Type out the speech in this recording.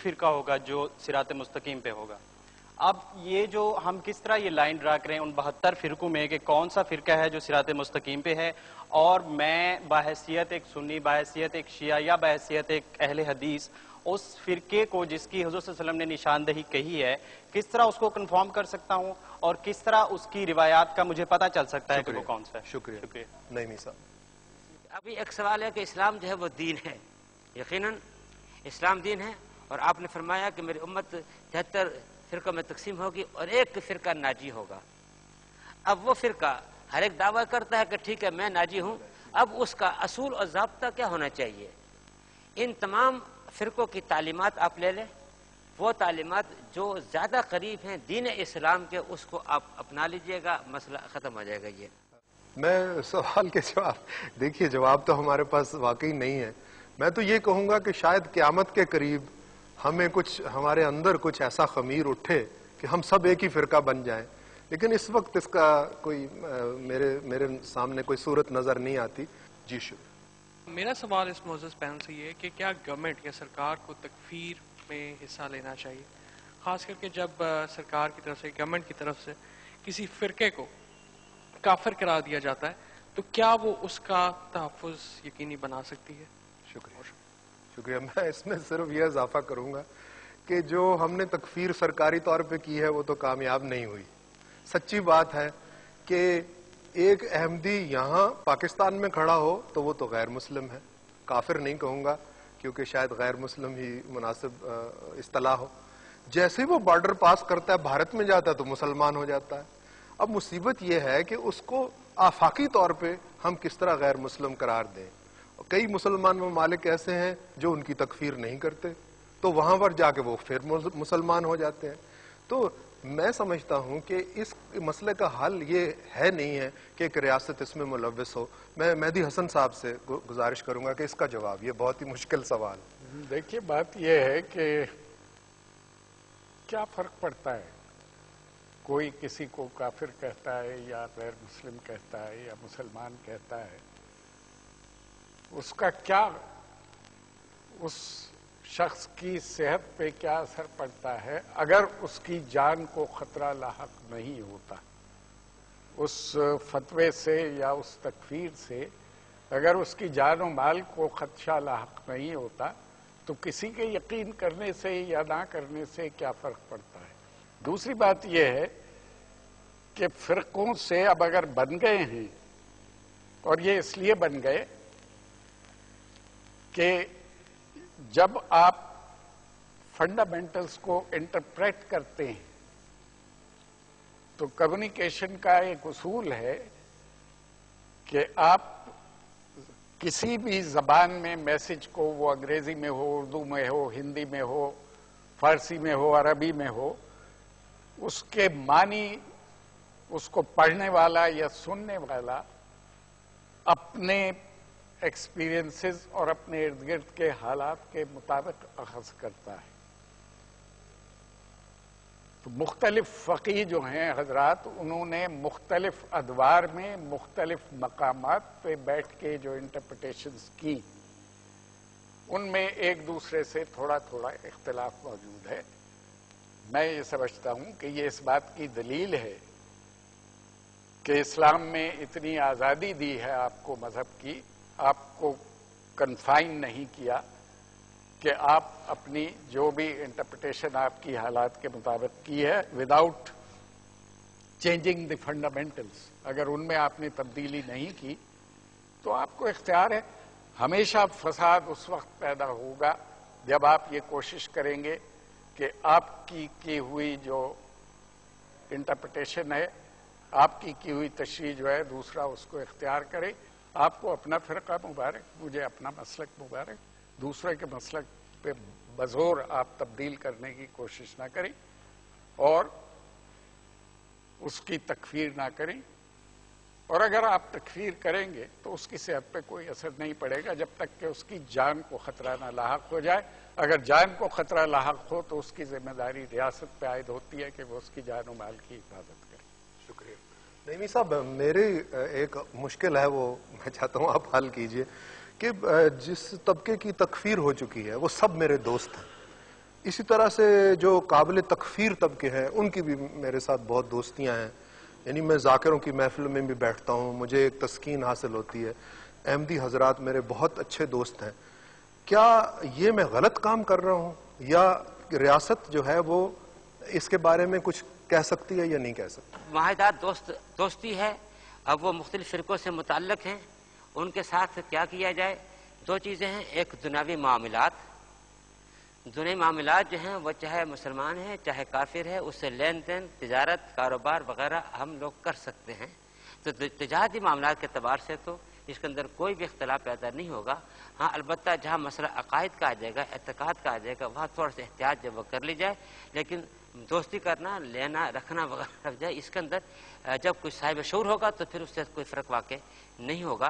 فرقہ ہوگا جو صراط مستقیم پہ ہوگا. اب یہ جو ہم کس طرح یہ لائن ڈرا کریں ان 72 فرقوں میں کہ کون سا فرقہ ہے جو صراط مستقیم پہ ہے، اور میں بحیثیت ایک سنی، بحیثیت ایک شیعہ یا بحیثیت ایک اہل حدیث اس فرقے کو جس کی حضور صلی اللہ علیہ وسلم نے نشاندہی کہی ہے کس طرح اس کو کنفرم کر سکتا ہوں، اور کس طرح اس کی روایات کا مجھے پتہ چل سکتا ہے کہ وہ کون سا ہے؟ شکریہ. نعیمی صاحب. ابھی ایک سوال ہے کہ اسلام جو ہے وہ دین ہے، یقیناً اسلام دین ہے، اور آپ نے فرمایا کہ میری امت 73 فرقوں میں تقسیم ہوگی اور ایک فرقہ ناجی ہوگا. اب وہ فرقہ ہر ایک دعویٰ کرتا ہے کہ ٹھیک ہے میں ناجی ہوں، اب اس کا اصول اور ضابطہ کیا ہونا چاہیے؟ ان تمام فرقوں کی تعلیمات آپ لے لیں، وہ تعلیمات جو زیادہ قریب ہیں دین اسلام کے اس کو آپ اپنا لیجئے گا، مسئلہ ختم ہو جائے گا. یہ میں سوال کے جواب دیکھیے، جواب تو ہمارے پاس واقعی نہیں ہے. میں تو یہ کہوں گا کہ شاید قیامت کے قریب ہمیں ہمارے اندر کچھ ایسا خمیر اٹھے کہ ہم سب ایک ہی فرقہ بن جائیں، لیکن اس وقت اس کا کوئی میرے سامنے کوئی صورت نظر نہیں آتی. جی شکریہ. میرا سوال اس معزز پینل سے یہ ہے کہ کیا گورنمنٹ یا سرکار کو تکفیر میں حصہ لینا چاہیے، خاص کر کے جب سرکار کی طرف سے، گورنمنٹ کی طرف سے کسی فرقے کو کافر قرار دیا جاتا ہے تو کیا وہ اس کا تحفظ یقینی بنا سکتی ہے؟ شکریہ. میں اس میں صرف یہ اضافہ کروں گا کہ جو ہم نے تکفیر سرکاری طور پہ کی ہے وہ تو کامیاب نہیں ہوئی. سچی بات ہے کہ ایک احمدی یہاں پاکستان میں کھڑا ہو تو وہ تو غیر مسلم ہے، کافر نہیں کہوں گا کیونکہ شاید غیر مسلم ہی مناسب اصطلاح ہو. جیسے ہی وہ بارڈر پاس کرتا ہے بھارت میں جاتا ہے تو مسلمان ہو جاتا ہے. اب مصیبت یہ ہے کہ اس کو آفاقی طور پہ ہم کس طرح غیر مسلم قرار دیں. کئی مسلمان ممالک ایسے ہیں جو ان کی تکفیر نہیں کرتے، تو وہاں پر جا کے وہ پھر مسلمان ہو جاتے ہیں. تو میں سمجھتا ہوں کہ اس مسئلے کا حل یہ ہے نہیں ہے کہ ایک ریاست اس میں ملوث ہو. میں مہدی حسن صاحب سے گزارش کروں گا کہ اس کا جواب، یہ بہت ہی مشکل سوال. دیکھیے بات یہ ہے کہ کیا فرق پڑتا ہے، کوئی کسی کو کافر کہتا ہے یا غیر مسلم کہتا ہے یا مسلمان کہتا ہے، اس کا کیا اس شخص کی صحت پہ کیا اثر پڑتا ہے اگر اس کی جان کو خطرہ لاحق نہیں ہوتا. اس فتوے سے یا اس تکفیر سے اگر اس کی جان و مال کو خدشہ لاحق نہیں ہوتا تو کسی کے یقین کرنے سے یا نہ کرنے سے کیا فرق پڑتا ہے. دوسری بات یہ ہے کہ فرقوں سے اب اگر بن گئے ہیں، اور یہ اس لیے بن گئے کہ جب آپ فنڈامنٹلز کو انٹرپریٹ کرتے ہیں تو کمیونیکیشن کا ایک اصول ہے کہ آپ کسی بھی زبان میں میسج کو، وہ انگریزی میں ہو، اردو میں ہو، ہندی میں ہو، فارسی میں ہو، عربی میں ہو، اس کے معنی اس کو پڑھنے والا یا سننے والا اپنے ایکسپیرینسز اور اپنے ارد گرد کے حالات کے مطابق اخذ کرتا ہے. تو مختلف فقیہ جو ہیں حضرات، انہوں نے مختلف ادوار میں مختلف مقامات پہ بیٹھ کے جو انٹرپریٹیشنز کی، ان میں ایک دوسرے سے تھوڑا تھوڑا اختلاف موجود ہے. میں یہ سمجھتا ہوں کہ یہ اس بات کی دلیل ہے کہ اسلام میں اتنی آزادی دی ہے آپ کو مذہب کی، آپ کو کنفائن نہیں کیا کہ آپ اپنی جو بھی انٹرپریٹیشن آپ کی حالات کے مطابق کی ہے وداؤٹ چینجنگ دی فنڈامنٹلز، اگر ان میں آپ نے تبدیلی نہیں کی تو آپ کو اختیار ہے. ہمیشہ فساد اس وقت پیدا ہوگا جب آپ یہ کوشش کریں گے کہ آپ کی ہوئی جو انٹرپریٹیشن ہے، آپ کی ہوئی تشریح جو ہے دوسرا اس کو اختیار کرے. آپ کو اپنا فرقہ مبارک، مجھے اپنا مسلک مبارک، دوسرے کے مسلک پہ بزور آپ تبدیل کرنے کی کوشش نہ کریں اور اس کی تکفیر نہ کریں. اور اگر آپ تکفیر کریں گے تو اس کی صحت پہ کوئی اثر نہیں پڑے گا جب تک کہ اس کی جان کو خطرہ نہ لاحق ہو جائے. اگر جان کو خطرہ لاحق ہو تو اس کی ذمہ داری ریاست پہ عائد ہوتی ہے کہ وہ اس کی جان و مال کی حفاظت کرے. شکریہ. نعیمی صاحب، میری ایک مشکل ہے، وہ میں چاہتا ہوں آپ حل کیجئے کہ جس طبقے کی تکفیر ہو چکی ہے وہ سب میرے دوست ہیں. اسی طرح سے جو قابل تکفیر طبقے ہیں ان کی بھی میرے ساتھ بہت دوستیاں ہیں. یعنی میں ذاکروں کی محفل میں بھی بیٹھتا ہوں, مجھے ایک تسکین حاصل ہوتی ہے. احمدی حضرات میرے بہت اچھے دوست ہیں. کیا یہ میں غلط کام کر رہا ہوں, یا ریاست جو ہے وہ اس کے بارے میں کچھ کہہ سکتی ہے یا نہیں کہہ سکتی؟ معاہدات دوستی ہے. اب وہ مختلف فرقوں سے متعلق ہیں, ان کے ساتھ کیا کیا جائے؟ دو چیزیں ہیں. ایک دنیاوی معاملات. دنیاوی معاملات جو ہیں وہ چاہے مسلمان ہے چاہے کافر ہے, اس سے لین دین, تجارت, کاروبار وغیرہ ہم لوگ کر سکتے ہیں. تو تجارتی معاملات کے اعتبار سے تو اس کے اندر کوئی بھی اختلاف پیدا نہیں ہوگا. ہاں البتہ جہاں مسئلہ عقائد کا آ جائے گا, اعتقاد کا آ جائے گا, وہاں تھوڑا سا احتیاط جب وہ کر لی جائے. لیکن دوستی کرنا, لینا, رکھنا وغیرہ رکھ جائے, اس کے اندر جب کوئی صاحب شعور ہوگا تو پھر اس سے کوئی فرق واقع نہیں ہوگا.